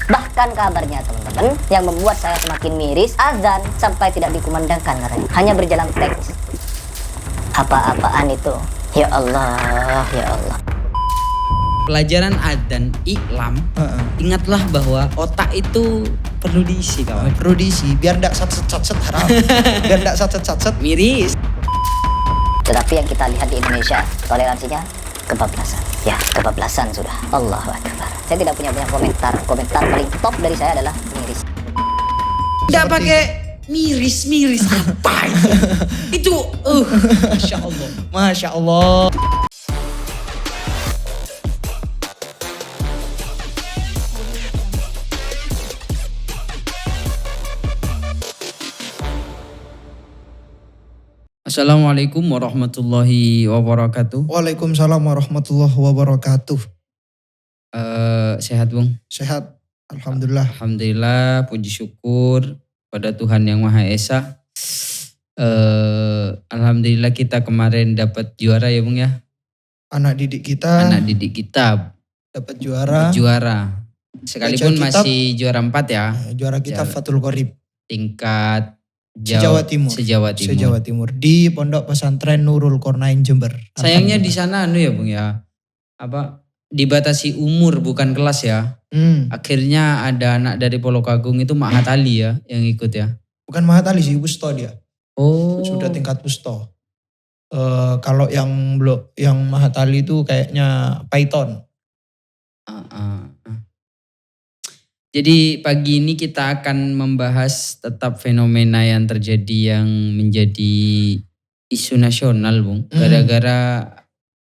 Bahkan kabarnya teman-teman, yang membuat saya semakin miris, azan sampai tidak dikumandangkan katanya. Hanya berjalan teks. Apa-apaan itu? Ya Allah, ya Allah. Pelajaran adzan iklam, ingatlah bahwa otak itu perlu diisi kawan. Perlu diisi, biar ndak satset haram. Biar ndak satset. Miris. Tetapi yang kita lihat di Indonesia, toleransinya kebablasan. Ya, kebablasan sudah. Allahu Akbar. Saya tidak punya banyak komentar. Komentar paling top dari saya adalah miris. Tidak pakai miris apa itu? Masya Allah. Masya Allah. Assalamualaikum warahmatullahi wabarakatuh. Waalaikumsalam warahmatullahi wabarakatuh. Sehat Bung? Sehat, alhamdulillah. Alhamdulillah, puji syukur pada Tuhan Yang Maha Esa. Alhamdulillah kita kemarin dapat juara ya Bung ya. Anak didik kita dapat juara. Sekalipun masih juara 4 ya. Juara kitab Fathul Qorib. Tingkat Sejawa Timur di Pondok Pesantren Nurul Qornain Jember. Sayangnya di sana ya Bung ya. Dibatasi umur bukan kelas ya. Akhirnya ada anak dari Polokagung itu Mahat Ali ya yang ikut ya. Bukan Mahat Ali sih, Wusto dia. Oh. Sudah tingkat Wusto. Kalau yang Mahat Ali itu kayaknya Python. Jadi pagi ini kita akan membahas tetap fenomena yang terjadi yang menjadi isu nasional Bung. Gara-gara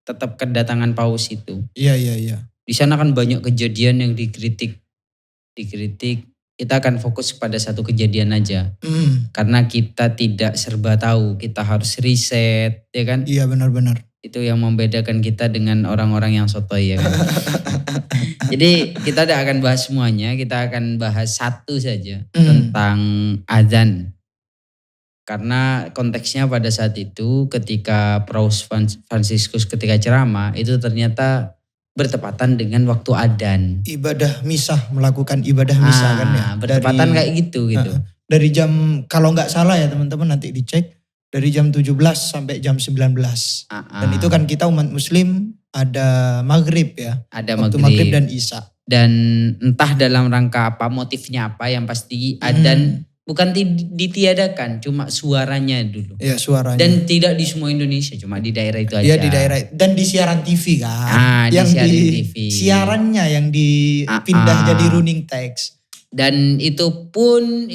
tetap kedatangan paus itu. Iya. Di sana kan banyak kejadian yang dikritik. Kita akan fokus pada satu kejadian aja. Karena kita tidak serba tahu, kita harus riset, ya kan? Iya benar-benar. Itu yang membedakan kita dengan orang-orang yang sotoy ya kan. Jadi kita tidak akan bahas semuanya, kita akan bahas satu saja tentang adzan. Karena konteksnya pada saat itu ketika Paus Fransiskus ketika ceramah itu ternyata bertepatan dengan waktu adzan. Melakukan ibadah misah kan ya. Bertepatan kayak gitu. Dari jam, kalau nggak salah ya teman-teman nanti dicek, dari jam 17 sampai jam 19. Dan itu kan kita umat muslim ada maghrib ya. Ada waktu maghrib dan isya. Dan entah dalam rangka apa, motifnya apa, yang pasti adzan bukan ditiadakan, cuma suaranya dulu. Iya suaranya. Dan tidak di semua Indonesia, cuma di daerah itu aja. Iya di daerah. Dan di siaran TV kan. Yang di siarannya yang dipindah jadi running text. Dan itu pun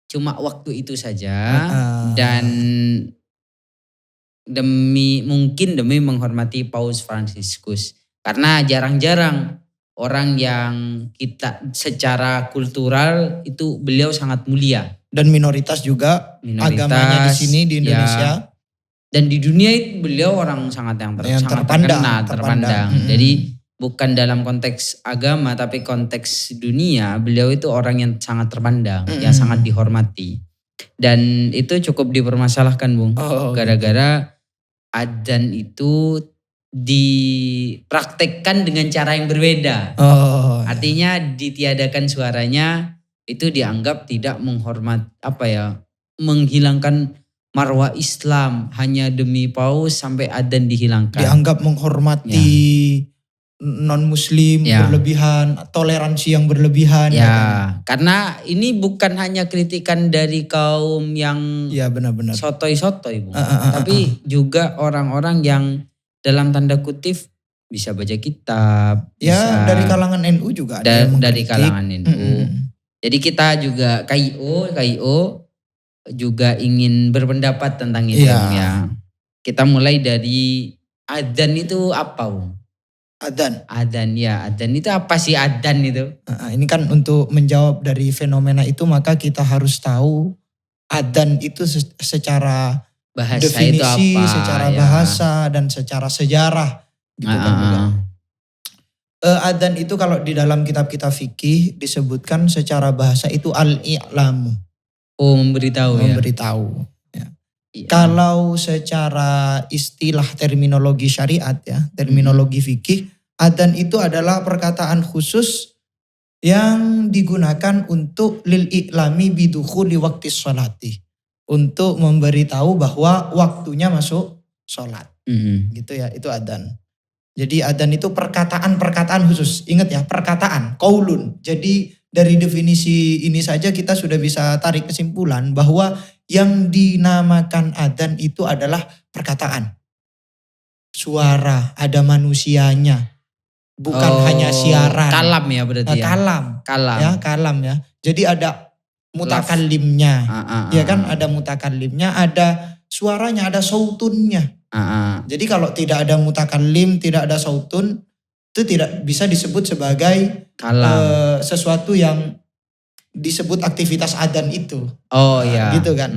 cuma waktu itu saja. Dan demi menghormati Paus Fransiskus. Karena jarang-jarang orang yang kita secara kultural itu beliau sangat mulia. Dan minoritas juga agamanya di sini di Indonesia. Ya, dan di dunia itu beliau orang sangat terpandang. Jadi bukan dalam konteks agama tapi konteks dunia, beliau itu orang yang sangat terpandang, yang sangat dihormati. Dan itu cukup dipermasalahkan Bung. Gara-gara adzan itu dipraktekkan dengan cara yang berbeda. Artinya ditiadakan suaranya itu dianggap tidak menghilangkan marwah Islam hanya demi paus sampai adzan dihilangkan. Dianggap menghormati non muslim berlebihan, toleransi yang berlebihan. Karena ini bukan hanya kritikan dari kaum yang benar-benar sotoy-sotoy Bung. Tapi juga orang-orang yang dalam tanda kutip bisa baca kitab. Dari kalangan NU juga ada yang dari kalangan NU. Jadi kita juga KIO juga ingin berpendapat tentang itu ya. Kita mulai dari adzan itu apa Bung? Adzan itu apa sih adzan itu? Ini kan untuk menjawab dari fenomena itu maka kita harus tahu adzan itu secara bahasa definisi, itu apa, secara bahasa dan secara sejarah gitu kan. Adzan itu kalau di dalam kitab-kitab fikih disebutkan secara bahasa itu al-i'lamu. Memberitahu. Ya. Kalau secara istilah terminologi syariat ya, terminologi fikih, adzan itu adalah perkataan khusus yang digunakan untuk lil i'lami bidukhuli waqti sholati. Untuk memberitahu bahwa waktunya masuk sholat. Gitu ya, itu adzan. Jadi adzan itu perkataan-perkataan khusus. Ingat ya, perkataan, qaulun. Jadi dari definisi ini saja kita sudah bisa tarik kesimpulan bahwa yang dinamakan adzan itu adalah perkataan. Suara, ada manusianya. Bukan hanya siaran. Kalam ya berarti ya. Kalam. Ya, kalam ya. Jadi ada mutakallimnya. Ya kan, ada mutakallimnya, ada suaranya, ada sautunnya. Jadi kalau tidak ada mutakallim, tidak ada sautun, itu tidak bisa disebut sebagai sesuatu yang disebut aktivitas adzan itu. Iya. Gitu kan.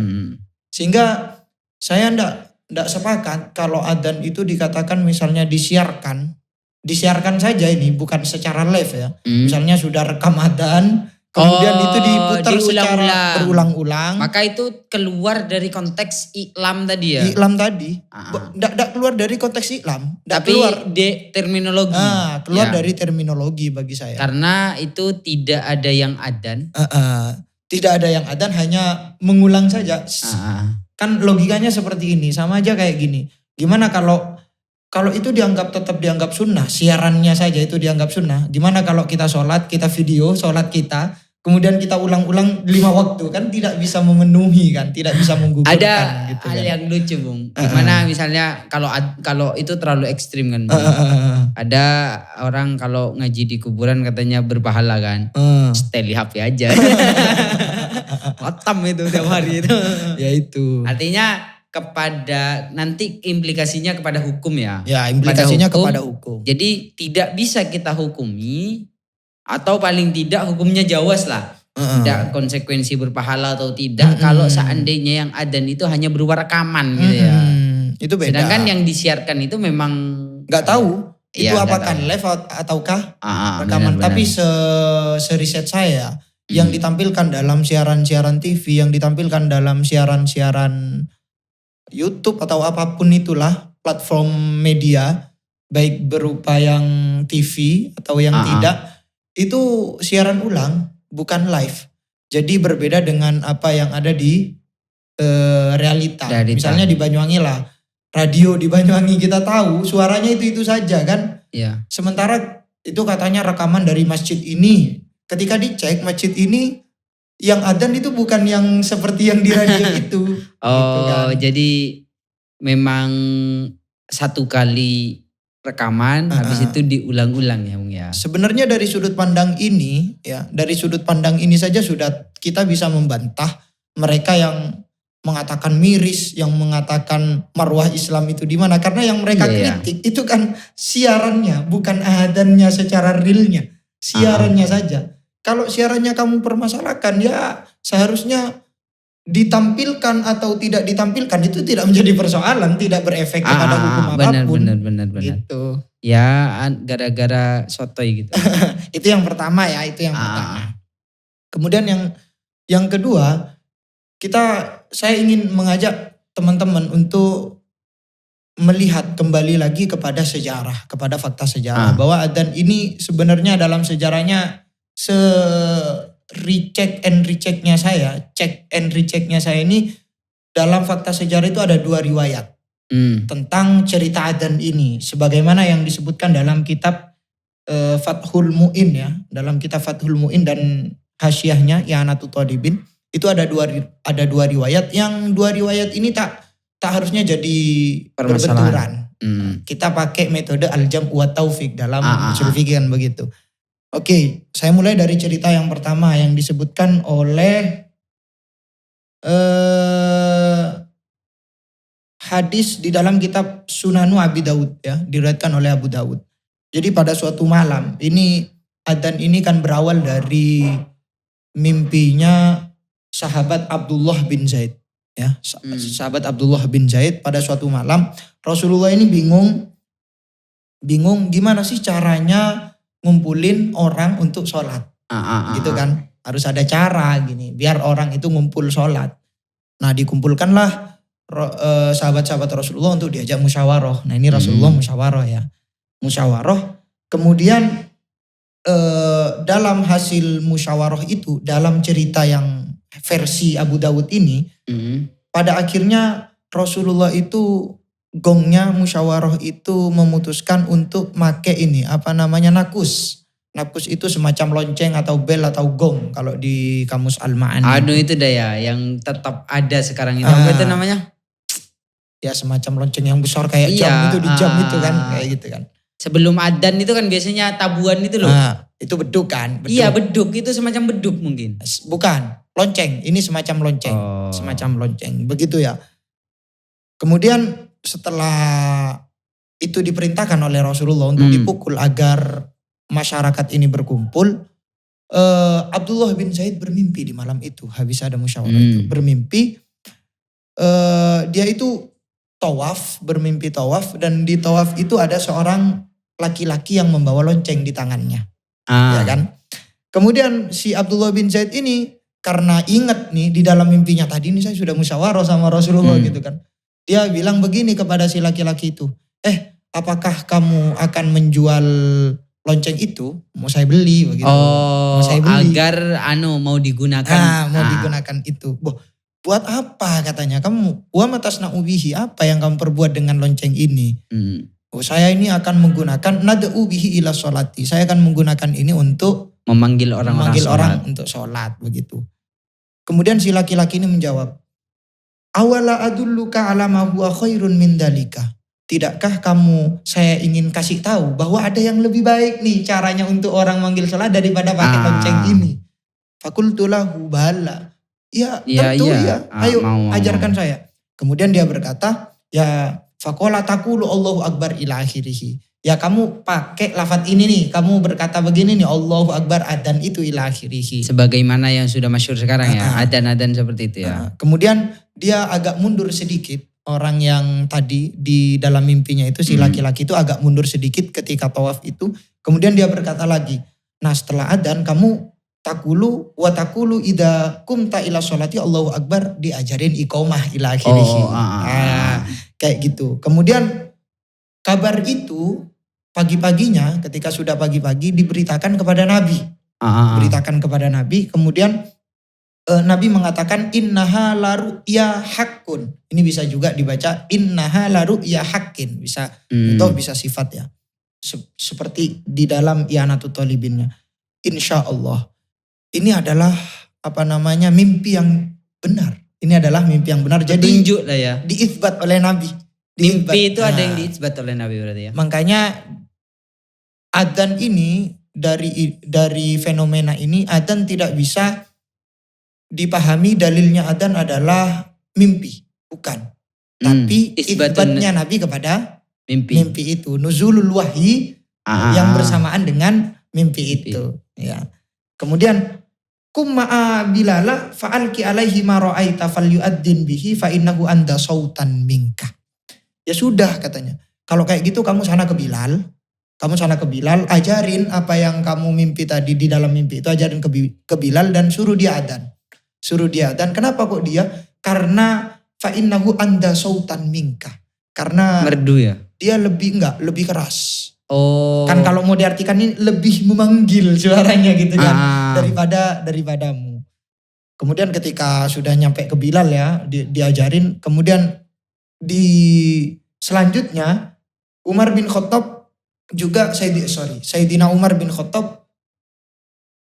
Sehingga saya enggak sepakat kalau adzan itu dikatakan misalnya disiarkan saja, ini bukan secara live ya. Misalnya sudah rekam adzan, kemudian itu diputar secara berulang-ulang. Maka itu keluar dari konteks iklam tadi ya? Iklam tadi. Nggak keluar dari konteks iklam. Tapi keluar terminologi. Keluar dari terminologi bagi saya. Karena itu tidak ada yang adzan. Tidak ada yang adzan, hanya mengulang saja. Kan logikanya seperti ini, sama aja kayak gini. Gimana kalau itu tetap dianggap sunnah, siarannya saja itu dianggap sunnah. Gimana kalau kita sholat, kita video sholat kita, kemudian kita ulang-ulang 5 waktu, kan tidak bisa memenuhi kan, tidak bisa menggugurkan. Ada gitu hal kan. yang lucu Bung, gimana misalnya kalau itu terlalu ekstrim kan Bung. Ada orang kalau ngaji di kuburan katanya berpahala kan, stay di HP aja. Otam itu tiap hari itu. Ya itu. Artinya kepada nanti implikasinya kepada hukum ya. Ya, implikasinya kepada hukum. Jadi tidak bisa kita hukumi, atau paling tidak hukumnya jawas lah. Tidak konsekuensi berpahala atau tidak kalau seandainya yang adzan itu hanya berupa rekaman gitu ya. Itu beda. Sedangkan yang disiarkan itu memang nggak tahu itu iya, apakah live ataukah rekaman. Benar. Tapi seriset saya yang ditampilkan dalam siaran-siaran TV, yang ditampilkan dalam siaran-siaran YouTube atau apapun itulah platform media, baik berupa yang TV atau yang tidak, itu siaran ulang, bukan live. Jadi berbeda dengan apa yang ada di realita. Misalnya di Banyuwangi lah, radio di Banyuwangi kita tahu suaranya itu saja kan. Iya. Sementara itu katanya rekaman dari masjid ini. Ketika dicek masjid ini, yang adzan itu bukan yang seperti yang di radio itu. Gitu kan. Jadi memang satu kali rekaman, habis itu diulang-ulang ya Bung ya. Sebenarnya dari sudut pandang ini saja sudah kita bisa membantah mereka yang mengatakan miris, yang mengatakan marwah Islam itu di mana. Karena yang mereka kritik itu kan siarannya, bukan adzannya secara realnya. Siarannya saja. Kalau siarannya kamu permasalahkan, ya seharusnya ditampilkan atau tidak ditampilkan itu tidak menjadi persoalan, tidak berefek kepada hukum apapun. Benar. Gitu. Ya gara-gara sotoy gitu. Itu yang pertama ya, itu yang pertama. Kemudian yang kedua, saya ingin mengajak teman-teman untuk melihat kembali lagi kepada sejarah, kepada fakta sejarah. Bahwa adzan ini sebenarnya dalam sejarahnya cek and rechecknya saya ini dalam fakta sejarah itu ada 2 riwayat tentang cerita adzan ini, sebagaimana yang disebutkan dalam kitab Fathul Mu'in ya, dalam kitab Fathul Mu'in dan hasyiahnya I'anatul Talibin itu ada dua riwayat, yang 2 riwayat ini tak harusnya jadi berbenturan. Kita pakai metode al-jam' wa taufiq dalam usul fikih kan begitu. Oke, saya mulai dari cerita yang pertama yang disebutkan oleh hadis di dalam kitab Sunanu Abi Daud ya, diriwayatkan oleh Abu Daud. Jadi pada suatu malam, ini adzan ini kan berawal dari mimpinya sahabat Abdullah bin Zaid ya. Sahabat Abdullah bin Zaid pada suatu malam, Rasulullah ini bingung gimana sih caranya ngumpulin orang untuk sholat. Gitu kan. Harus ada cara gini, biar orang itu ngumpul sholat. Nah dikumpulkanlah sahabat-sahabat Rasulullah untuk diajak musyawarah. Nah ini Rasulullah musyawarah ya. Musyawarah. Kemudian dalam hasil musyawarah itu, dalam cerita yang versi Abu Dawud ini, pada akhirnya Rasulullah itu gongnya musyawarah itu memutuskan untuk make ini nakus. Nakus itu semacam lonceng atau bel atau gong kalau di kamus Al-Ma'ani. Itu dah ya yang tetap ada sekarang itu. Apa itu namanya? Ya semacam lonceng yang besar kayak jam itu, di jam itu kan kayak gitu kan. Sebelum adzan itu kan biasanya tabuhan itu loh. Itu beduk kan? Beduk. Iya beduk, itu semacam beduk mungkin. Bukan, lonceng. Ini semacam lonceng. Semacam lonceng, begitu ya. Kemudian setelah itu diperintahkan oleh Rasulullah untuk dipukul agar masyarakat ini berkumpul, Abdullah bin Zaid bermimpi di malam itu, habis ada musyawarah itu. Bermimpi, dia itu bermimpi tawaf, dan di tawaf itu ada seorang laki-laki yang membawa lonceng di tangannya. Ya kan? Kemudian si Abdullah bin Zaid ini karena ingat nih di dalam mimpinya tadi ini saya sudah musyawarah sama Rasulullah gitu kan. Dia bilang begini kepada si laki-laki itu, apakah kamu akan menjual lonceng itu? Mau saya beli begitu. Mau saya beli. Agar mau digunakan. Mau digunakan itu. Buat apa katanya? Kamu wa matasna'ubihi, apa yang kamu perbuat dengan lonceng ini? Saya ini akan menggunakan nad'u bihi ila sholati. Saya akan menggunakan ini untuk memanggil orang untuk sholat begitu. Kemudian si laki-laki ini menjawab, awala adulluka ala ma huwa khairun min dalika. Tidakkah saya ingin kasih tahu bahwa ada yang lebih baik nih caranya untuk orang manggil sholat daripada pakai lonceng ini. Fakultu lahu bala. Ya tentu ya. Ayo ajarkan saya. Kemudian dia berkata, ya faqala taqulu Allahu akbar ila akhirih. Ya kamu pakai lafaz ini nih, kamu berkata begini nih, Allahu akbar adzan itu ila akhirih. Sebagaimana yang sudah masyhur sekarang ya, adzan-adzan seperti itu ya. Kemudian dia agak mundur sedikit. Orang yang tadi di dalam mimpinya itu, si laki-laki itu agak mundur sedikit ketika tawaf itu. Kemudian dia berkata lagi, nah setelah adzan kamu takulu wa takulu idza kumta ila sholati Allahu akbar, diajarin iqomah ila akhirih. Kayak gitu. Kemudian kabar itu pagi-paginya, ketika sudah pagi-pagi diberitakan kepada Nabi. Beritakan kepada Nabi, kemudian Nabi mengatakan innaha la ru'ya haqqun. Ini bisa juga dibaca innaha la ru'ya haqqin. Bisa atau bisa sifat ya. Seperti di dalam I'anatut Thalibinnya. Insya Allah. Ini adalah mimpi yang benar. Ini adalah mimpi yang benar. Jadi tunjuk lah ya. Diisbat oleh Nabi. Mimpi itu ada yang diisbat oleh Nabi berarti ya. Makanya adzan ini dari fenomena ini, adzan tidak bisa dipahami dalilnya adzan adalah mimpi, bukan. Tapi isbatnya Nabi kepada mimpi itu, nuzulul wahyi yang bersamaan dengan mimpi itu. Ya. Kemudian kumma'a bilala fa'alki alaihi ma ra'aita falyu'addin bihi fa innahu anda sautan minka. Ya sudah katanya. Kalau kayak gitu kamu sana ke Bilal, ajarin apa yang kamu mimpi tadi di dalam mimpi itu, ajarin ke Bilal dan suruh dia adzan. Kenapa kok dia? Karena fa innahu anda sautan minka. Karena merdu ya. Dia lebih keras. Kan kalau mau diartikan ini lebih memanggil suaranya gitu kan daripadamu. Kemudian ketika sudah nyampe ke Bilal ya, diajarin, kemudian selanjutnya Umar bin Khattab juga Sayyidina Umar bin Khattab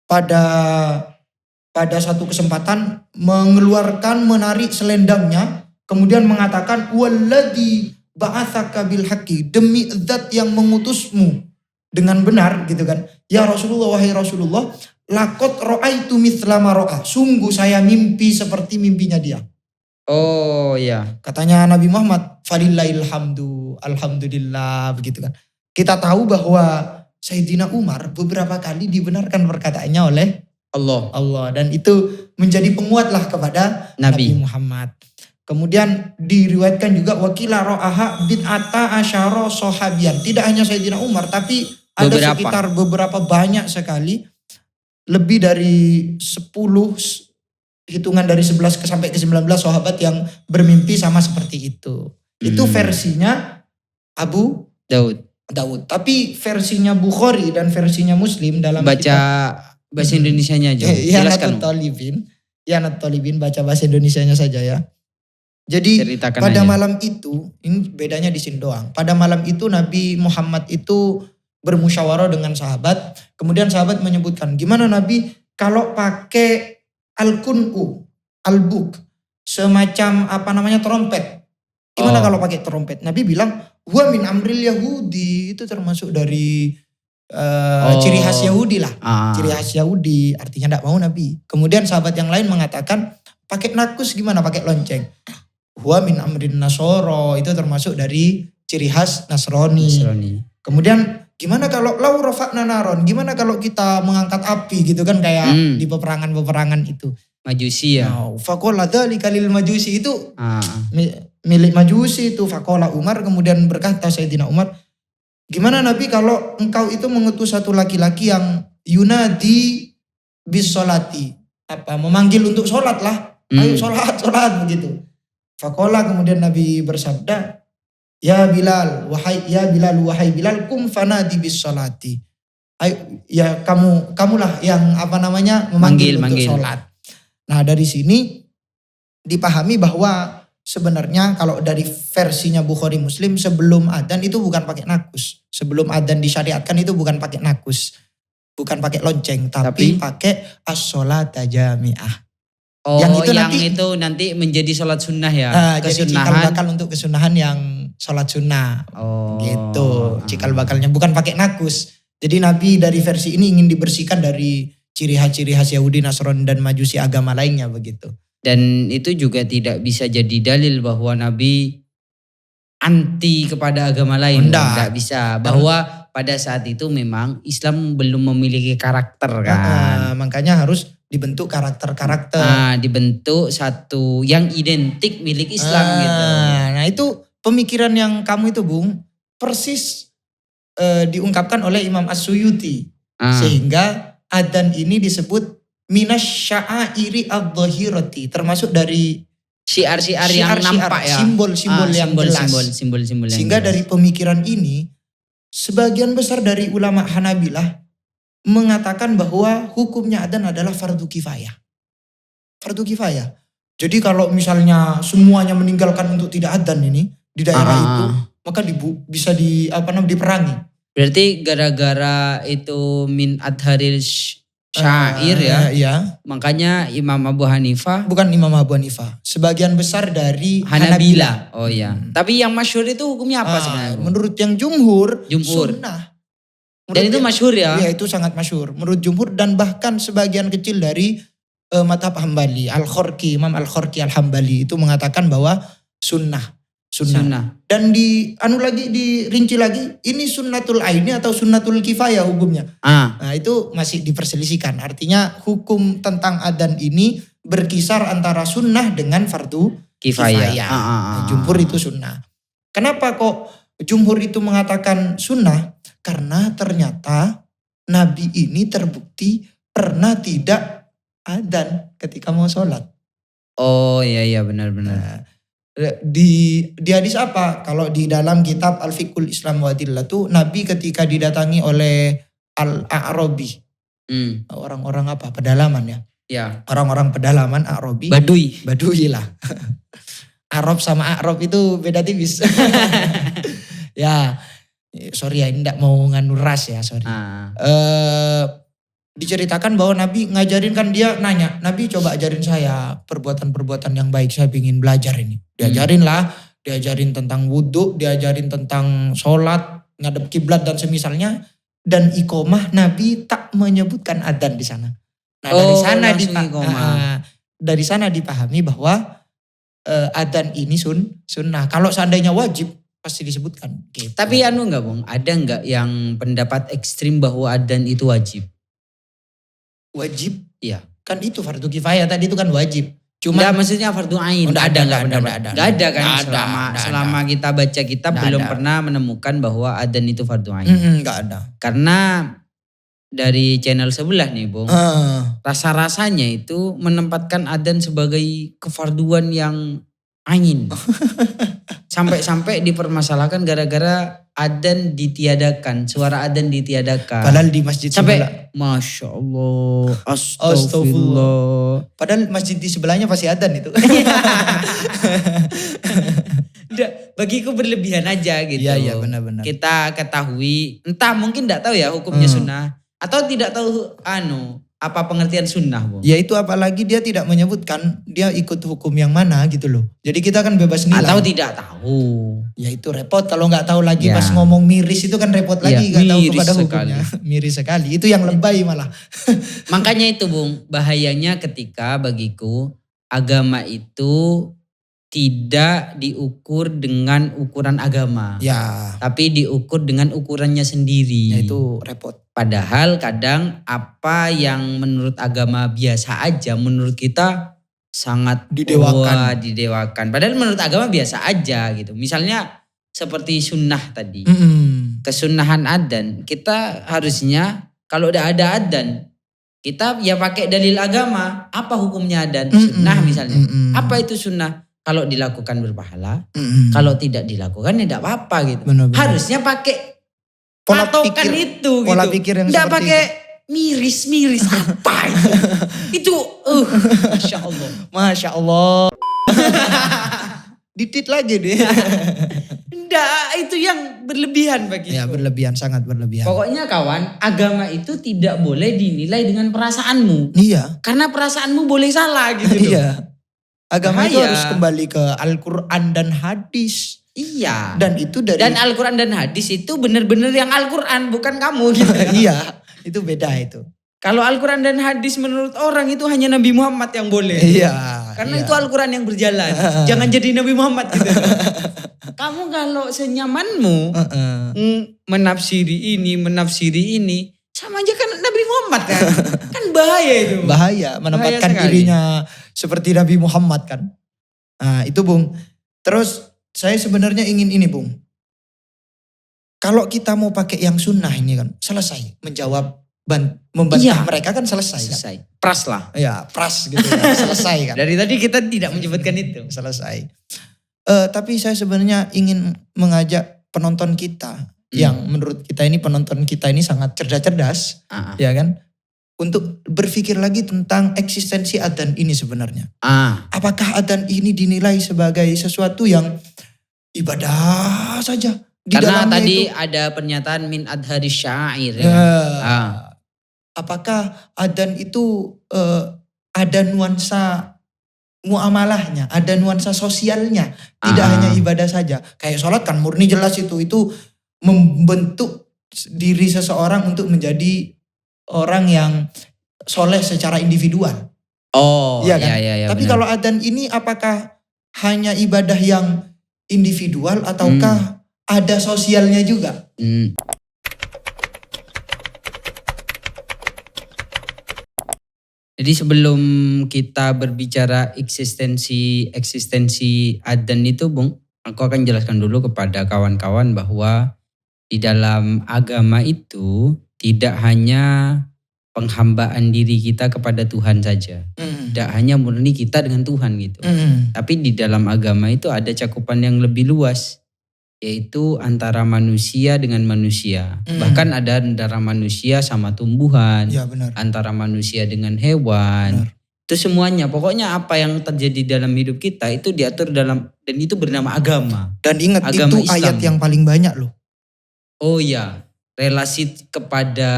pada satu kesempatan menarik selendangnya, kemudian mengatakan walladzi ba'atsaka bil haqqi, demi zat yang mengutusmu dengan benar gitu kan. Ya Rasulullah, wahai Rasulullah, laqad ra'aitu mithla ma ra'a, sungguh saya mimpi seperti mimpinya dia. Oh ya. Katanya Nabi Muhammad, falillahil hamdu, alhamdulillah begitu kan. Kita tahu bahwa Sayyidina Umar beberapa kali dibenarkan perkataannya oleh Allah, dan itu menjadi penguatlah kepada Nabi Muhammad. Kemudian diriwayatkan juga wakila ro'aha bid'ata asyara sahabian. Tidak hanya Sayyidina Umar, tapi ada sekitar beberapa banyak sekali, lebih dari 10, hitungan dari 11 sampai ke 19 sahabat yang bermimpi sama seperti itu. Itu versinya Abu Dawud. Daud. Tapi versinya Bukhari dan versinya Muslim dalam Baca bahasa Indonesianya aja. Jelaskan. Ianat Tolibin baca bahasa Indonesianya saja ya. Jadi Ceritakan pada aja. malam itu, ini bedanya di sini doang. Pada malam itu Nabi Muhammad itu bermusyawarah dengan sahabat. Kemudian sahabat menyebutkan, gimana Nabi kalau pakai al-kun'u, al-buk, semacam trompet. Gimana kalau pakai trompet? Nabi bilang, huwa min amril Yahudi, itu termasuk dari ciri khas Yahudi lah. Ciri khas Yahudi, artinya tidak mau Nabi. Kemudian sahabat yang lain mengatakan, pakai nakus gimana? Pakai lonceng. Huwa min amrin Nasoro, itu termasuk dari ciri khas Nasrani. Kemudian gimana kalau lau rafa'na naron? Gimana kalau kita mengangkat api gitu kan kayak di peperangan-peperangan itu. Majusi ya. Nah, faqala dzalika lil majusi itu milik majusi itu. Faqala Umar, kemudian berkata Sayyidina Umar, gimana Nabi kalau engkau itu mengutus satu laki-laki yang yunadi bis sholati, memanggil untuk sholat lah, ayo sholat begitu. Faqala, kemudian Nabi bersabda, ya Bilal, wahai Bilal, kum fanadi bis sholati. Ayo, ya kamulah yang memanggil untuk sholat. Nah dari sini dipahami bahwa sebenarnya kalau dari versinya Bukhari Muslim, sebelum adzan itu bukan pakai nakus. Sebelum adzan disyariatkan itu bukan pakai nakus. Bukan pakai lonceng, tapi pakai as-sholata jami'ah. Oh, yang nanti menjadi sholat sunnah ya? Jadi cikal bakal untuk kesunahan yang sholat sunnah. Oh. Gitu, cikal bakalnya bukan pakai nakus. Jadi Nabi dari versi ini ingin dibersihkan dari ciri khas Yahudi, Nasrani dan Majusi agama lainnya begitu. Dan itu juga tidak bisa jadi dalil bahwa Nabi anti kepada agama lain. Tidak bisa. Bahwa pada saat itu memang Islam belum memiliki karakter kan. Makanya harus dibentuk karakter-karakter. Dibentuk satu yang identik milik Islam gitu. Nah itu pemikiran yang kamu itu Bung, persis diungkapkan oleh Imam As-Suyuti. Sehingga adzan ini disebut minas sya'airi adh-dhahirati, termasuk dari syiar-syiar yang nampak ya. Simbol-simbol yang jelas. Simbol-simbol yang sehingga jelas. Dari pemikiran ini, sebagian besar dari ulama Hanabilah mengatakan bahwa hukumnya adzan adalah fardu kifayah. Fardu kifayah. Jadi kalau misalnya semuanya meninggalkan untuk tidak adzan ini di daerah itu, maka bisa diperangi. Berarti gara-gara itu min adharil syair ya. Makanya Imam Abu Hanifah. Bukan Imam Abu Hanifah. Sebagian besar dari Hanabila. Oh iya. Tapi yang masyhur itu hukumnya apa sebenarnya? Menurut yang jumhur. Sunnah. Dan itu masyhur ya? Iya itu sangat masyhur. Menurut jumhur dan bahkan sebagian kecil dari madhab Hambali. Imam Al-Khorki Al-Hambali itu mengatakan bahwa sunnah. Dan dirinci lagi, ini sunnatul aini atau sunnatul kifayah hukumnya. Nah itu masih diperselisihkan. Artinya hukum tentang adzan ini berkisar antara sunnah dengan fardu kifayah. Jumhur itu sunnah. Kenapa kok jumhur itu mengatakan sunnah? Karena ternyata Nabi ini terbukti pernah tidak adzan ketika mau sholat. Oh iya benar-benar. Nah, di hadis apa? Kalau di dalam kitab Al-Fiqhul Islam wa Adillah tuh Nabi ketika didatangi oleh Al-A'rabi. Orang-orang pedalaman ya. Ya. Orang-orang pedalaman A'rabi. Badui lah. Arab sama A'rab itu beda tipis. Ya. Sorry ya, ini enggak mau nganu ras ya, sorry. Diceritakan bahwa Nabi ngajarin kan, dia nanya, Nabi coba ajarin saya perbuatan-perbuatan yang baik, saya ingin belajar ini. Diajarin tentang wudhu, diajarin tentang sholat, ngadep kiblat dan semisalnya. Dan iqomah Nabi tak menyebutkan adzan di sana. Nah dari sana dipahami bahwa adzan ini sunnah. Kalau seandainya wajib pasti disebutkan. Gitu. Tapi enggak Bung, ada enggak yang pendapat ekstrim bahwa adzan itu wajib? Wajib? Iya. Kan itu fardu kifayah tadi itu kan wajib. Cuma enggak, maksudnya fardu ain. Enggak ada kan selama kita baca kitab belum pernah menemukan bahwa adzan itu fardu ain. Enggak ada. Karena dari channel sebelah nih Bung, rasa-rasanya itu menempatkan adzan sebagai kefarduan yang ain. Sampai-sampai dipermasalahkan gara-gara adzan ditiadakan, suara adzan ditiadakan. Padahal di masjid Sampai sebelah. Masya Allah, astagfirullah. Padahal masjid di sebelahnya pasti adzan itu. Bagiku berlebihan aja gitu. Iya benar-benar. Kita ketahui, entah mungkin tidak tahu ya hukumnya sunnah. Atau tidak tahu apa pengertian sunnah, Bu. Ya itu apalagi dia tidak menyebutkan dia ikut hukum yang mana gitu loh. Jadi kita kan bebas nilai. Atau tidak tahu. Ya itu repot kalau nggak tahu lagi Ya. pas ngomong miris itu kan repot lagi Ya, nggak tahu miris kepada sekali. hukumnya. Miris sekali. Itu yang lebay malah. Makanya itu Bung, bahayanya ketika bagiku agama itu tidak diukur dengan ukuran agama. Ya, Tapi diukur dengan ukurannya sendiri. ya itu repot. Padahal kadang apa yang menurut agama biasa aja, menurut kita sangat Didewakan. wah, didewakan. Padahal menurut agama biasa aja gitu. Misalnya seperti sunnah tadi. Kesunahan adzan, kita harusnya kalau udah ada adzan, kita ya pakai dalil agama. Apa hukumnya adzan? Sunnah misalnya. Apa itu sunnah? Kalau dilakukan berpahala, kalau tidak dilakukan ya tidak apa-apa gitu. Benar-benar. Harusnya pakai Pola patokan pikir- itu pola gitu. pikir yang Nggak seperti pakai miris-miris apa itu? Itu Masya Allah. Masya Allah. Ditit lagi deh. Enggak, itu yang berlebihan bagi Ya berlebihan, sangat berlebihan. Pokoknya kawan, agama itu tidak boleh dinilai dengan perasaanmu. Iya. Karena perasaanmu boleh salah gitu loh. Iya. Agama itu Bahaya. harus kembali ke Al-Quran dan hadis. Iya. Dan itu dari Dan Al-Quran dan hadis itu benar-benar yang Al-Quran, bukan kamu gitu. iya, itu beda itu. Kalau Al-Quran dan hadis menurut orang itu hanya Nabi Muhammad yang boleh. Iya. Karena iya. itu Al-Quran yang berjalan. Jangan jadi Nabi Muhammad gitu. Kamu kalau senyamanmu menafsiri ini, sama aja kan Nabi Muhammad kan. Kan bahaya itu. Bahaya menempatkan sekali. dirinya seperti Nabi Muhammad kan. Nah itu Bung. Terus saya sebenarnya ingin ini Bung. Kalau kita mau pakai yang sunnah ini kan selesai. Menjawab, membantah Iya. mereka kan selesai kan. Selesai. Pras lah. Ya pras gitu kan. Selesai kan. Dari tadi kita tidak menyebutkan itu. Selesai. Tapi saya sebenarnya ingin mengajak penonton kita. Yang menurut kita ini penonton kita ini sangat cerdas-cerdas. Ya kan. Untuk berpikir lagi tentang eksistensi adzan ini sebenarnya. Apakah adzan ini dinilai sebagai sesuatu yang ibadah saja? Di Karena dalamnya tadi itu, ada pernyataan min adhari syair. apakah adzan itu ada nuansa muamalahnya, ada nuansa sosialnya, tidak hanya ibadah saja. Kayak sholat kan murni jelas itu membentuk diri seseorang untuk menjadi orang yang soleh secara individual. Oh, Iya kan? iya, Tapi benar. kalau adzan ini apakah hanya ibadah yang individual ataukah ada sosialnya juga? Jadi sebelum kita berbicara eksistensi adzan itu, Bung, aku akan jelaskan dulu kepada kawan-kawan bahwa di dalam agama itu tidak hanya penghambaan diri kita kepada Tuhan saja. Tidak hanya murni kita dengan Tuhan gitu. Tapi di dalam agama itu ada cakupan yang lebih luas. Yaitu antara manusia dengan manusia. Bahkan ada antara manusia sama tumbuhan. Ya benar. Antara manusia dengan hewan. Benar. Itu semuanya. Pokoknya apa yang terjadi dalam hidup kita itu diatur dalam, dan itu bernama agama. Dan ingat Agama itu Islam. ayat yang paling banyak loh. Oh iya, relasi kepada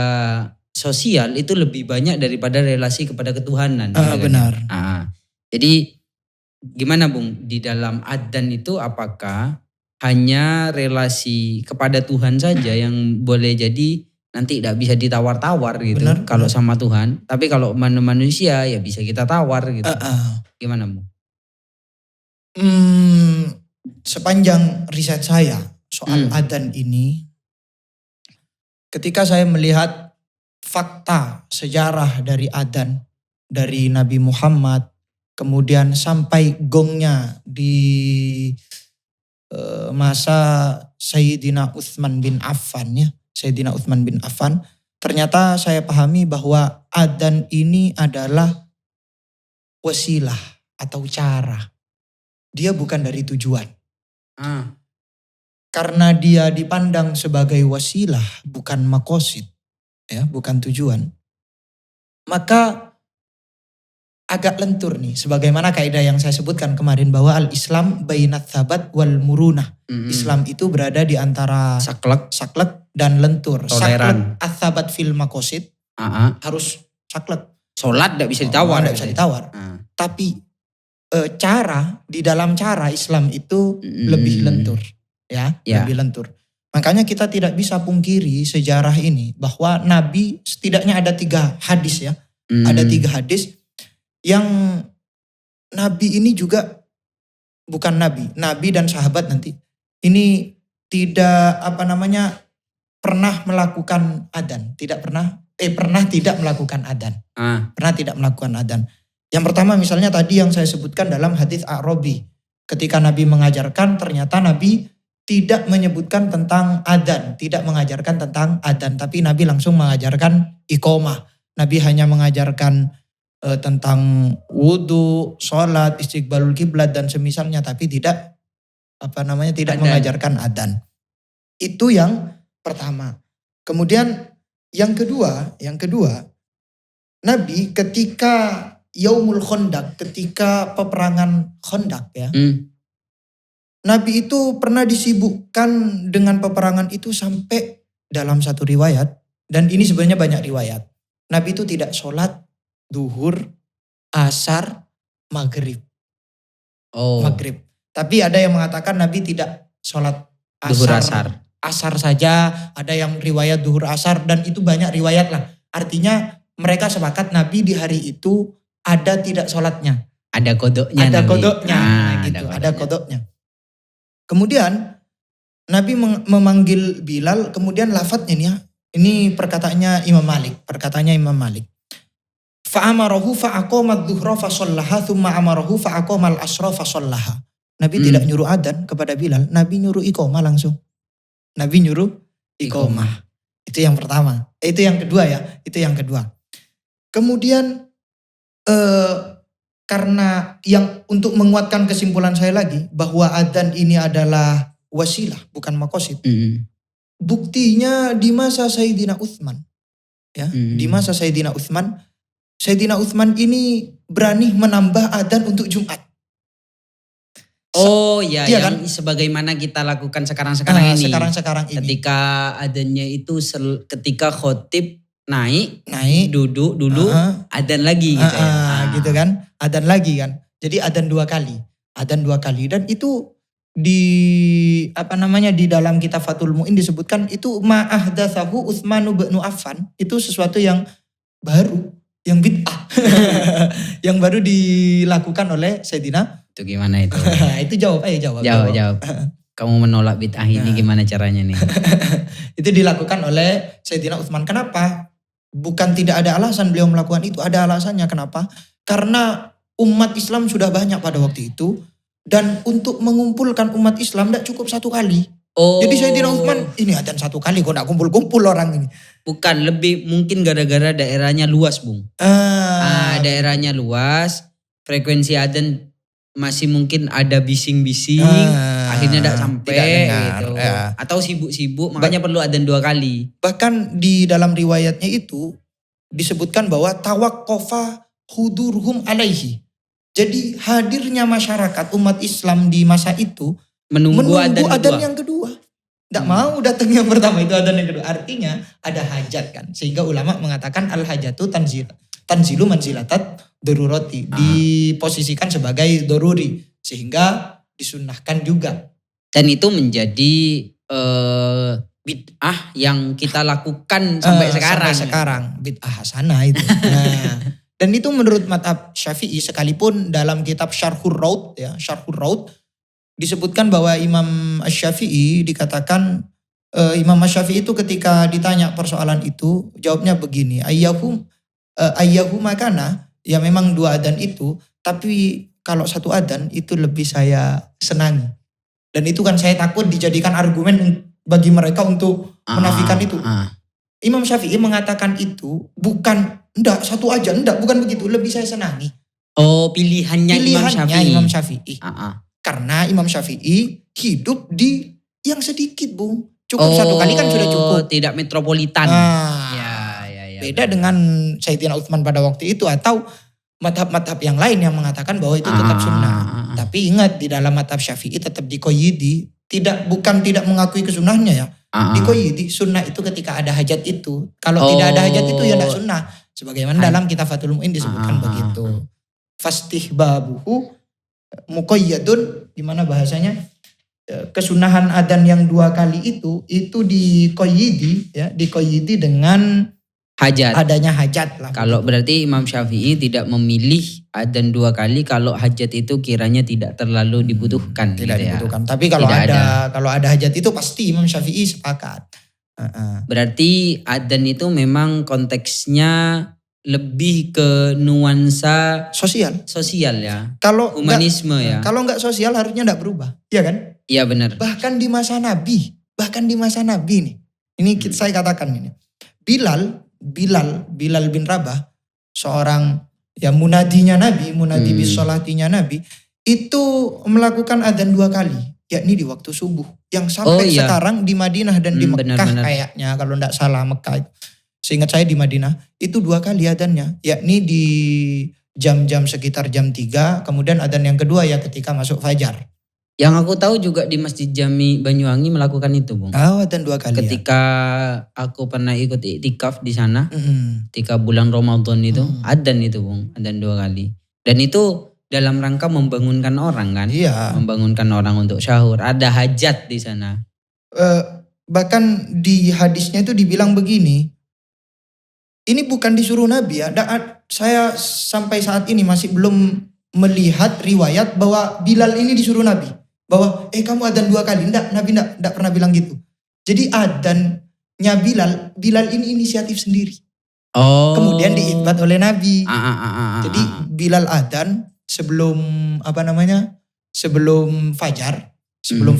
sosial itu lebih banyak daripada relasi kepada ketuhanan. Benar. Jadi gimana Bung, di dalam adzan itu apakah hanya relasi kepada Tuhan saja yang boleh jadi nanti tidak bisa ditawar-tawar gitu. Benar, Kalau benar. sama Tuhan, tapi kalau manusia ya bisa kita tawar gitu. Gimana Bung? Sepanjang riset saya soal adzan ini, ketika saya melihat fakta sejarah dari adzan dari Nabi Muhammad, kemudian sampai gongnya di masa Sayyidina Utsman bin Affan ya, Sayyidina Utsman bin Affan, ternyata saya pahami bahwa adzan ini adalah wasilah atau cara. Dia bukan dari tujuan. Ah. Karena dia dipandang sebagai wasilah, bukan makosid, ya, bukan tujuan. Maka agak lentur nih, sebagaimana kaidah yang saya sebutkan kemarin bahwa al-Islam bainat tsabat wal murunah. Islam itu berada di antara saklek dan lentur. Toleran. Saklek ats-tsabat fil makosid harus saklek. Sholat tidak bisa ditawar. Tidak bisa ditawar. Tapi di dalam cara Islam itu lebih lentur. Ya, lebih lentur. Makanya kita tidak bisa pungkiri sejarah ini bahwa Nabi setidaknya ada 3 hadis ya. Ada 3 hadis yang Nabi ini juga bukan Nabi dan sahabat nanti. Ini tidak pernah melakukan adzan, pernah tidak melakukan adzan. Pernah tidak melakukan adzan. Yang pertama misalnya tadi yang saya sebutkan dalam hadis A'rabi. Ketika Nabi mengajarkan ternyata Nabi tidak menyebutkan tentang adzan, tidak mengajarkan tentang adzan, tapi Nabi langsung mengajarkan iqamah. Nabi hanya mengajarkan tentang wudu, sholat, istiqbalul kiblat dan semisalnya, tapi tidak mengajarkan adzan. Itu yang pertama. Kemudian yang kedua, Nabi ketika Yaumul Khandaq, ketika peperangan Khandaq ya. Nabi itu pernah disibukkan dengan peperangan itu sampai dalam satu riwayat, dan ini sebenarnya banyak riwayat. Nabi itu tidak sholat duhur, asar, maghrib. Maghrib. Tapi ada yang mengatakan Nabi tidak sholat Duhur asar. Asar saja, ada yang riwayat duhur asar, dan itu banyak riwayat lah. Artinya mereka sepakat Nabi di hari itu ada tidak sholatnya. Ada kodoknya. Ada Nabi. kodoknya, gitu. Ada kodoknya. Kemudian Nabi memanggil Bilal, kemudian lafadznya nih ya. Ini perkataannya Imam Malik. Fa'amarahu fa'aqamat dhuhra fasallaha thumma amarahu fa'aqamal asra fasallaha. Nabi tidak nyuruh adzan kepada Bilal, Nabi nyuruh iqamah langsung. Nabi nyuruh iqamah. Itu yang pertama. Itu yang kedua ya. Kemudian karena yang untuk menguatkan kesimpulan saya lagi bahwa adzan ini adalah wasilah bukan maqasid. Buktinya di masa Sayyidina Utsman. Ya, di masa Sayyidina Utsman ini berani menambah adzan untuk Jumat. Iya yang kan? Sebagaimana kita lakukan sekarang ini. Sekarang ini. Ketika adzannya itu ketika khotib naik duduk dulu, adzan lagi gitu ya. Gitu kan, adzan lagi kan. Jadi adzan 2 kali. Dan itu di dalam kitab Fathul Mu'in disebutkan itu ma'ahdatsahu Utsman bin Affan, itu sesuatu yang baru, yang bid'ah. Yang baru dilakukan oleh Sayyidina. Itu gimana itu? Itu jawab. Kamu menolak bid'ah ini gimana caranya nih? Itu dilakukan oleh Sayyidina Utsman. Kenapa? Bukan tidak ada alasan beliau melakukan itu, ada alasannya. Kenapa? Karena umat Islam sudah banyak pada waktu itu, dan untuk mengumpulkan umat Islam tidak cukup 1 kali. Jadi Sayyidina Utsman ini adzan 1 kali kok tidak kumpul-kumpul orang ini. Bukan, lebih mungkin gara-gara daerahnya luas, Bung. Daerahnya luas, frekuensi adzan masih mungkin ada bising-bising, akhirnya tidak sampai gitu. Atau sibuk-sibuk, makanya perlu adzan 2 kali. Bahkan di dalam riwayatnya itu disebutkan bahwa tawaqqafa hudurhum alaihi. Jadi hadirnya masyarakat umat Islam di masa itu menunggu adzan yang kedua. Tidak mau datang yang pertama, itu adzan yang kedua. Artinya ada hajat kan. Sehingga ulama mengatakan al-hajatu tanzilu manzilatat darurati. Diposisikan sebagai daruri. Sehingga disunnahkan juga. Dan itu menjadi bid'ah yang kita lakukan sampai sekarang. Bid'ah hasanah itu. Dan itu menurut mazhab Syafi'i, sekalipun dalam kitab Syarhur Raud disebutkan bahwa Imam Asy-Syafi'i dikatakan Imam Asy-Syafi'i itu ketika ditanya persoalan itu jawabnya begini, ayyahu makana, ya memang 2 adzan itu, tapi kalau 1 adzan itu lebih saya senangi. Dan itu kan saya takut dijadikan argumen bagi mereka untuk menafikan itu. Imam Syafi'i mengatakan itu bukan 1 adzan, bukan begitu, lebih saya senangi. Pilihannya Imam Syafi'i. Karena Imam Syafi'i hidup di yang sedikit, Bung. Cukup satu kali kan sudah cukup. Tidak metropolitan. Nah, Ya, beda dengan Sayyidina Utsman pada waktu itu atau madhab-madhab yang lain yang mengatakan bahwa itu tetap sunnah. Tapi ingat di dalam madhab Syafi'i tetap dikoyidi, bukan tidak mengakui kesunnahnya ya. Dikoyidi sunnah itu ketika ada hajat itu. Kalau tidak ada hajat itu ya tidak sunnah. Sebagaimana dalam kitab Fathul Mu'in disebutkan begitu. Fastihbabuhu muqayyadun, gimana bahasanya? Kesunahan adzan yang 2 kali itu dikoyidi dengan hajat. Adanya hajat lah. Kalau berarti Imam Syafi'i tidak memilih adzan 2 kali kalau hajat itu kiranya tidak terlalu dibutuhkan. Tidak gitu dibutuhkan. Ya. Tapi kalau kalau ada hajat itu pasti Imam Syafi'i sepakat. Berarti adzan itu memang konteksnya lebih ke nuansa sosial ya. Kalau humanisme ya. Kalau enggak sosial harusnya enggak berubah. Iya kan? Iya benar. Bahkan di masa Nabi nih. Ini saya katakan ini. Bilal bin Rabah, seorang ya munadi bis sholatinya Nabi, itu melakukan adzan 2 kali, yakni di waktu subuh. Yang sampai sekarang di Madinah dan di Mekah kayaknya, kalau tidak salah Mekah itu. Seingat saya di Madinah itu 2 kali adzannya, yakni di jam-jam sekitar jam 3, kemudian adzan yang kedua ya ketika masuk fajar. Yang aku tahu juga di Masjid Jami Banyuwangi melakukan itu, Bung. Adzan 2 kali. Ketika aku pernah ikut iktikaf di sana, ketika bulan Ramadan itu, adzan itu, Bung, adzan 2 kali. Dan itu dalam rangka membangunkan orang kan? Iya. Membangunkan orang untuk sahur. Ada hajat di sana. Bahkan di hadisnya itu dibilang begini. Ini bukan disuruh Nabi ya. Saya sampai saat ini masih belum melihat riwayat bahwa Bilal ini disuruh Nabi. Bahwa kamu adzan 2 kali. Nabi enggak pernah bilang gitu. Jadi adzannya Bilal ini inisiatif sendiri. Kemudian diikbat oleh Nabi. Jadi Bilal adzan sebelum sebelum fajar, sebelum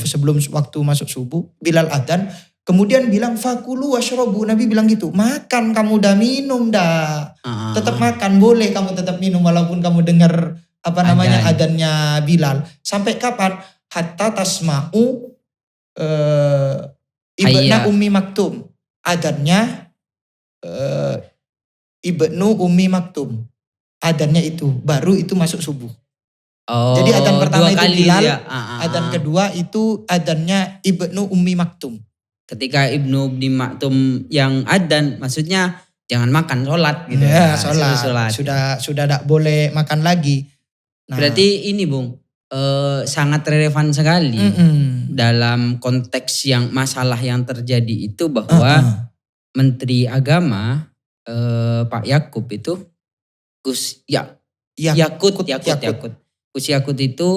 waktu masuk subuh, Bilal adzan. Kemudian bilang fakulu washrobu, Nabi bilang gitu, makan kamu dah, minum dah, tetap makan, boleh kamu tetap minum walaupun kamu dengar adzannya Bilal. Sampai kapan? Hatta tasma'u ibna Ummi Maktum, adzannya ibnu Ummi Maktum, adzannya itu baru itu masuk subuh. Jadi adzan pertama itu Bilal, adzan kedua itu adzannya ibnu Ummi Maktum. Ketika Ibnu Ummi Maktum yang adzan, maksudnya jangan makan, sholat gitu ya. Sholat. Sudah tidak boleh makan lagi. Nah, berarti ini Bung, sangat relevan sekali dalam konteks yang masalah yang terjadi itu bahwa Menteri Agama Pak Yakub itu Gus Yakut itu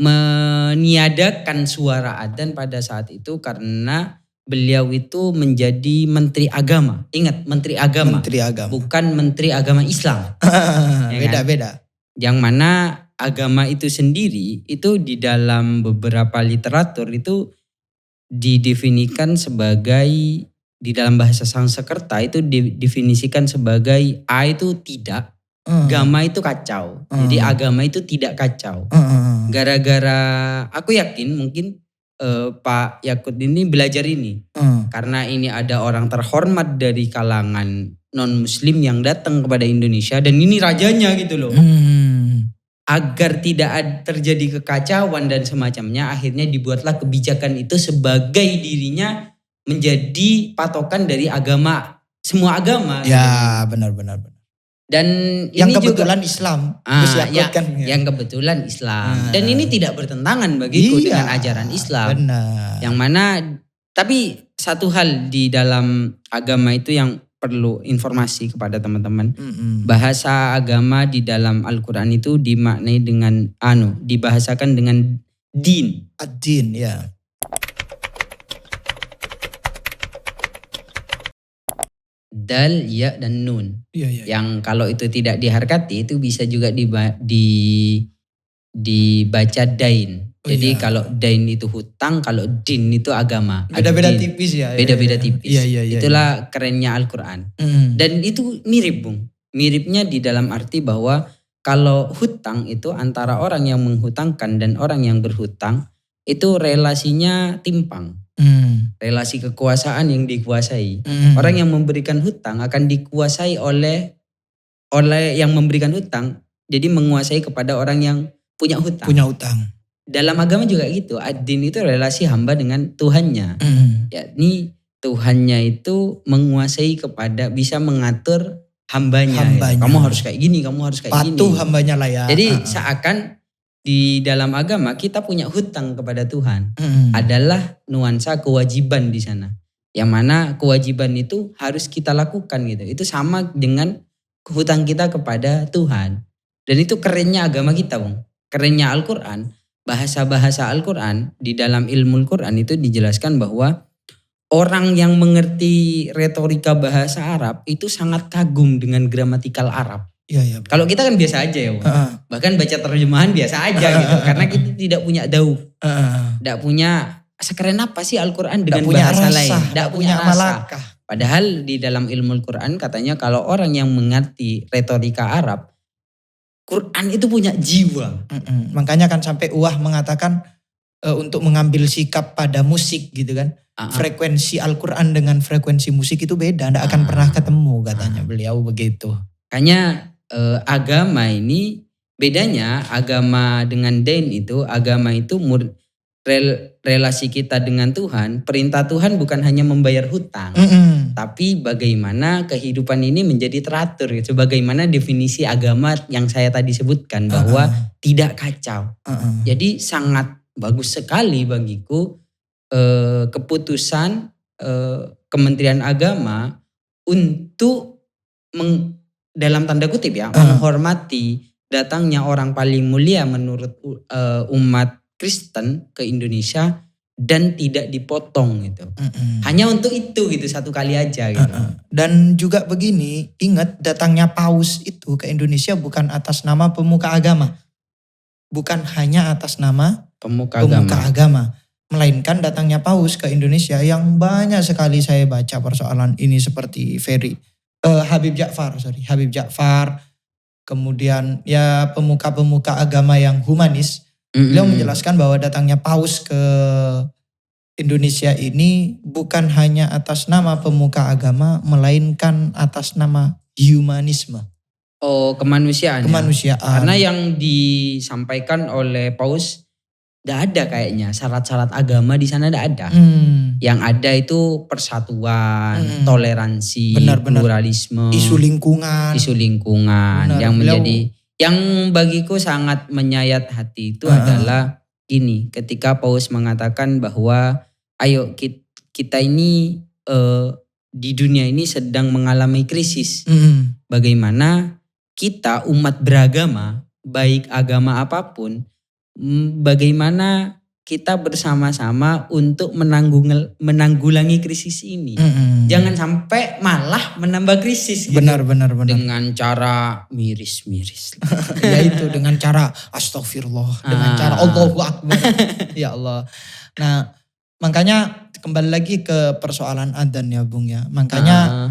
meniadakan suara adzan pada saat itu karena beliau itu menjadi Menteri Agama. Ingat, Menteri Agama. Bukan Menteri Agama Islam. Beda-beda. Yang mana agama itu sendiri itu di dalam beberapa literatur itu didefinisikan sebagai, di dalam bahasa Sanskerta itu didefinisikan sebagai A itu tidak, agama itu kacau. Jadi agama itu tidak kacau. Gara-gara aku yakin mungkin Pak Yakut ini belajar ini. Karena ini ada orang terhormat dari kalangan non-muslim yang datang kepada Indonesia dan ini rajanya gitu loh. Agar tidak terjadi kekacauan dan semacamnya, akhirnya dibuatlah kebijakan itu sebagai dirinya menjadi patokan dari agama, semua agama. Ya, benar. Dan yang ini kebetulan juga Islam. Yang kebetulan Islam. Dan ini tidak bertentangan bagiku dengan ajaran Islam. Benar. Yang mana, tapi satu hal di dalam agama itu yang perlu informasi kepada teman-teman. Bahasa agama di dalam Al-Quran itu dimaknai dengan dibahasakan dengan din. Ad-din, ya. Dal, ya, dan nun. Iya. Yang kalau itu tidak diharkati itu bisa juga dibaca dain. Jadi kalau dain itu hutang, kalau din itu agama. Beda-beda tipis ya. Beda-beda tipis. Iya. Itulah kerennya Al-Quran. Dan itu mirip Bung. Miripnya di dalam arti bahwa kalau hutang itu antara orang yang menghutangkan dan orang yang berhutang, itu relasinya timpang. Relasi kekuasaan yang dikuasai. Orang yang memberikan hutang akan dikuasai oleh yang memberikan hutang, jadi menguasai kepada orang yang punya hutang. Punya utang. Dalam agama juga gitu. Ad-din itu relasi hamba dengan Tuhannya. Yakni Tuhannya itu menguasai kepada, bisa mengatur hambanya. Gitu. Kamu harus kayak gini, kamu harus kayak gini. Patuh hambanya lah ya. Jadi seakan di dalam agama kita punya hutang kepada Tuhan. Adalah nuansa kewajiban di sana. Yang mana kewajiban itu harus kita lakukan gitu. Itu sama dengan hutang kita kepada Tuhan. Dan itu kerennya agama kita, Bung. Kerennya Al-Quran, bahasa-bahasa Al-Quran, di dalam ilmu Al-Quran itu dijelaskan bahwa orang yang mengerti retorika bahasa Arab itu sangat kagum dengan gramatikal Arab. Iya. Kalau kita kan biasa aja ya, bahkan baca terjemahan biasa aja gitu, karena kita tidak punya dauf, tidak punya sekeren apa sih Al-Quran dengan bahasa lain, tidak punya rasa. Padahal di dalam ilmu Al-Quran katanya kalau orang yang mengerti retorika Arab, Quran itu punya jiwa. Makanya kan sampai mengatakan untuk mengambil sikap pada musik gitu kan. Frekuensi Al-Quran dengan frekuensi musik itu beda, tidak akan pernah ketemu katanya beliau begitu. Makanya agama ini bedanya agama dengan din itu, agama itu relasi kita dengan Tuhan, perintah Tuhan bukan hanya membayar hutang, tapi bagaimana kehidupan ini menjadi teratur. Sebagaimana definisi agama yang saya tadi sebutkan bahwa tidak kacau. Jadi sangat bagus sekali bagiku keputusan Kementerian Agama untuk dalam tanda kutip ya, menghormati datangnya orang paling mulia menurut umat Kristen ke Indonesia dan tidak dipotong gitu. Hanya untuk itu gitu, satu kali aja gitu. Dan juga begini, ingat datangnya paus itu ke Indonesia bukan atas nama pemuka agama. Bukan hanya atas nama pemuka agama. Melainkan datangnya paus ke Indonesia yang banyak sekali saya baca persoalan ini seperti Habib Ja'far, kemudian ya pemuka-pemuka agama yang humanis. Beliau menjelaskan bahwa datangnya paus ke Indonesia ini bukan hanya atas nama pemuka agama, melainkan atas nama humanisme. Oh, kemanusiaan. Kemanusiaan. Karena yang disampaikan oleh paus tidak ada kayaknya syarat-syarat agama di sana, tidak ada. Yang ada itu persatuan, toleransi, pluralisme, isu lingkungan. Benar, yang menjadi yang bagiku sangat menyayat hati itu adalah ini, ketika paus mengatakan bahwa ayo kita ini di dunia ini sedang mengalami krisis. Bagaimana kita umat beragama, baik agama apapun, bagaimana kita bersama-sama untuk menanggulangi krisis ini. Jangan sampai malah menambah krisis gitu. Benar. Dengan cara miris-miris. Ya itu dengan cara astagfirullah, dengan cara Allahu Akbar. Ya Allah. Nah, makanya kembali lagi ke persoalan adzan ya Bung ya. Makanya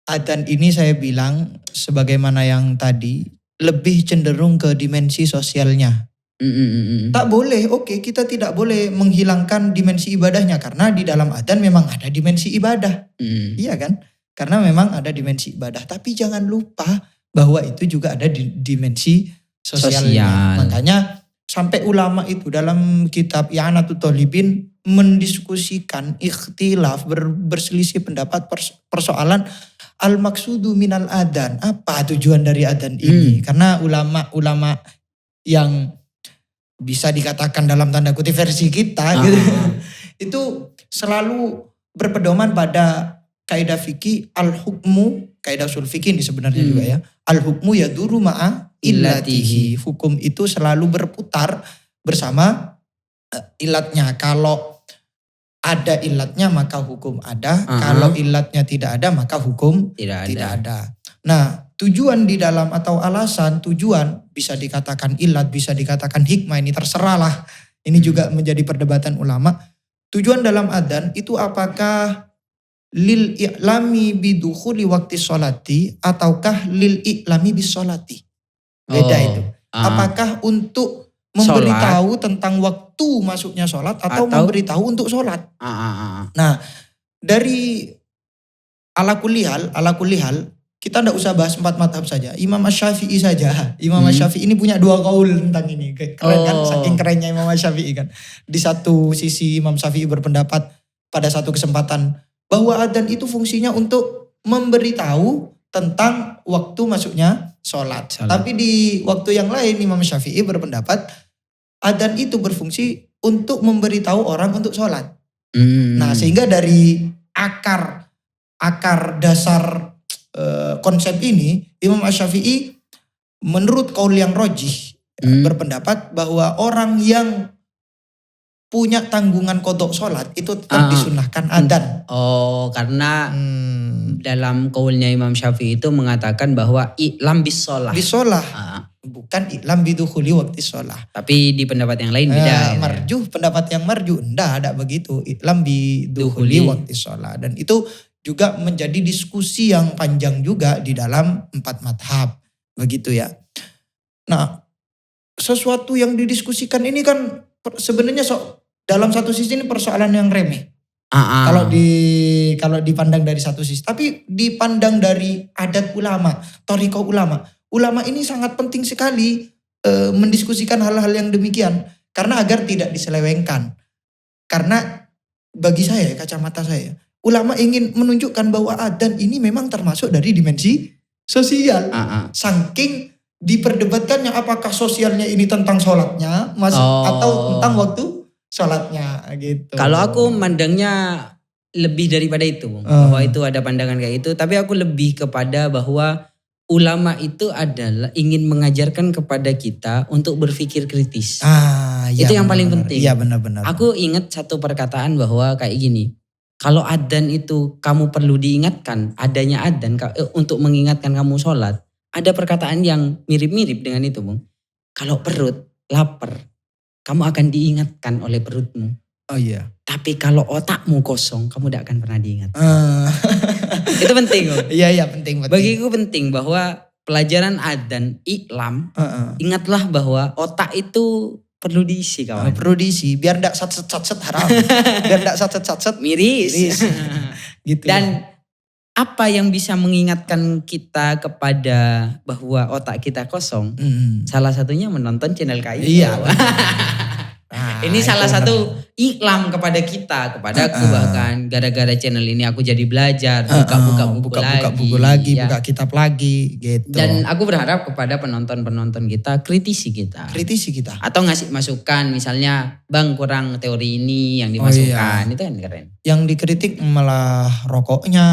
adzan ini saya bilang sebagaimana yang tadi lebih cenderung ke dimensi sosialnya. Tak boleh, kita tidak boleh menghilangkan dimensi ibadahnya karena di dalam adzan memang ada dimensi ibadah. Iya kan? Karena memang ada dimensi ibadah, tapi jangan lupa bahwa itu juga ada dimensi sosialnya. Makanya sampai ulama itu dalam kitab I'anatul Thalibin mendiskusikan ikhtilaf, berselisih pendapat persoalan al-maksudu minal adzan. Apa tujuan dari adzan ini? Karena ulama-ulama yang bisa dikatakan dalam tanda kutip versi kita gitu, itu selalu berpedoman pada kaidah fikih al-hukmu, kaidah usul fikih ini sebenarnya juga ya. Al-hukmu yaduru ma'a illatihi. Hukum itu selalu berputar bersama ilatnya. Kalau ada ilatnya maka hukum ada, kalau ilatnya tidak ada maka hukum tidak ada. Nah, tujuan di dalam atau alasan tujuan bisa dikatakan ilat, bisa dikatakan hikmah, ini terserah lah. Ini juga menjadi perdebatan ulama. Tujuan dalam adzan itu apakah lil i'lami bidukhuli waqti sholati ataukah lil i'lami bis sholati? Beda itu. Apakah untuk memberitahu tentang waktu masuknya sholat atau memberitahu untuk sholat. Nah, dari ala kulli hal kita tidak usah bahas 4 madhab saja. Imam Asy-Syafi'i saja. Imam Asy-Syafi'i ini punya 2 qaul tentang ini. Keren kan? Saking kerennya Imam Asy-Syafi'i kan. Di satu sisi Imam Syafi'i berpendapat pada satu kesempatan bahwa adzan itu fungsinya untuk memberitahu tentang waktu masuknya sholat. Tapi di waktu yang lain Imam Syafi'i berpendapat adzan itu berfungsi untuk memberitahu orang untuk sholat. Nah, sehingga dari akar dasar konsep ini Imam Asy-Syafi'i menurut qaul yang rajih berpendapat bahwa orang yang punya tanggungan qadha sholat itu tetap disunahkan adzan. Oh, karena dalam qaulnya Imam Syafi'i itu mengatakan bahwa i'lam bis sholah. Bukan i'lam bidukhuli waqti sholah. Tapi di pendapat yang lain beda. Marjuh, pendapat yang marjuh enggak ada begitu. I'lam bidukhuli waqti sholah. Dan itu juga menjadi diskusi yang panjang juga di dalam 4 madhab. Begitu ya. Nah, sesuatu yang didiskusikan ini kan sebenarnya dalam satu sisi ini persoalan yang remeh. Kalau dipandang dari satu sisi. Tapi dipandang dari adat ulama, thariqah ulama. Ulama ini sangat penting sekali mendiskusikan hal-hal yang demikian. Karena agar tidak diselewengkan. Karena bagi saya, kacamata saya, ulama ingin menunjukkan bahwa adzan ini memang termasuk dari dimensi sosial. Saking diperdebatkannya apakah sosialnya ini tentang sholatnya atau tentang waktu sholatnya gitu. Kalau aku mandangnya lebih daripada itu, bahwa itu ada pandangan kayak itu. Tapi aku lebih kepada bahwa ulama itu adalah ingin mengajarkan kepada kita untuk berpikir kritis. Itu yang paling penting. Iya benar-benar. Aku ingat satu perkataan bahwa kayak gini. Kalau adzan itu kamu perlu diingatkan, adanya adzan untuk mengingatkan kamu sholat. Ada perkataan yang mirip-mirip dengan itu, Bung. Kalau perut lapar, kamu akan diingatkan oleh perutmu. Oh iya. Tapi kalau otakmu kosong, kamu tidak akan pernah diingatkan. Itu penting, Bung. Iya penting. Bagiku penting bahwa pelajaran adzan, i'lam, ingatlah bahwa otak itu perlu diisi kawan. Perlu diisi biar enggak satset haram. Biar enggak satset miris. Gitu. Dan apa yang bisa mengingatkan kita kepada bahwa otak kita kosong? Salah satunya menonton channel KI. Iya. Ini salah satu iklan kepada kita, kepada aku bahkan gara-gara channel ini aku jadi belajar, buka buku lagi, buka kitab lagi gitu. Dan aku berharap kepada penonton-penonton kita, kritisi kita. Atau ngasih masukan misalnya, Bang kurang teori ini yang dimasukkan, itu kan keren. Yang dikritik malah rokoknya.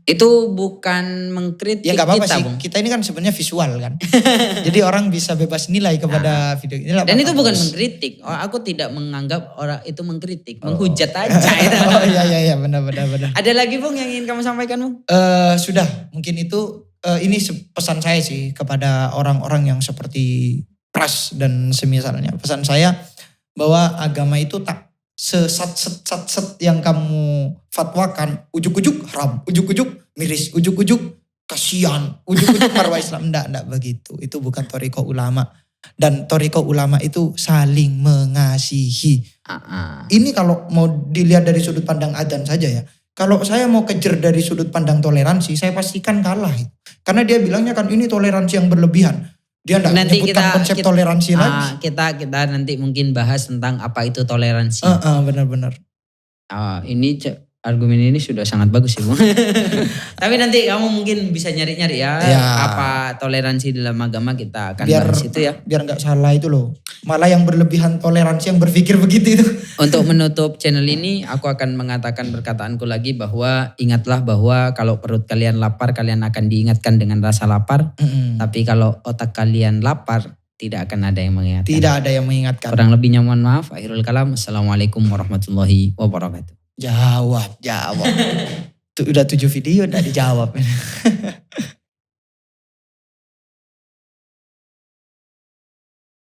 Itu bukan mengkritik ya, gak apa-apa kita, sih. Bung. Kita ini kan sebenarnya visual kan. Jadi orang bisa bebas nilai kepada video ini. Dan itu bukan mengkritik. Aku tidak menganggap orang itu mengkritik, menghujat aja. Oh iya benar. Ada lagi Bung yang ingin kamu sampaikan, Bung? Sudah, mungkin itu ini pesan saya sih kepada orang-orang yang seperti Pras dan semisalnya. Pesan saya bahwa agama itu tak sesat yang kamu fatwakan, ujuk-ujuk haram, ujuk-ujuk miris, ujuk-ujuk kasihan, ujuk-ujuk marwah Islam. Enggak begitu. Itu bukan thariqah ulama. Dan thariqah ulama itu saling mengasihi. Ini kalau mau dilihat dari sudut pandang adzan saja ya. Kalau saya mau kejar dari sudut pandang toleransi, saya pastikan kalah. Karena dia bilangnya kan ini toleransi yang berlebihan. Dia enggak menyebutkan konsep toleransi lagi. Kita nanti mungkin bahas tentang apa itu toleransi. Benar. Ini argumen ini sudah sangat bagus sih, Bung. Tapi nanti kamu mungkin bisa nyari-nyari ya apa toleransi dalam agama, kita akan bahas itu ya. Biar enggak salah itu loh. Malah yang berlebihan toleransi yang berpikir begitu itu. Untuk menutup channel ini aku akan mengatakan perkataanku lagi bahwa ingatlah bahwa kalau perut kalian lapar kalian akan diingatkan dengan rasa lapar. Tapi kalau otak kalian lapar tidak akan ada yang mengingatkan. Tidak ada yang mengingatkan. Kurang lebihnya mohon maaf. Akhirul kalam. Assalamualaikum warahmatullahi wabarakatuh. Jawab. Udah 7 video enggak dijawab.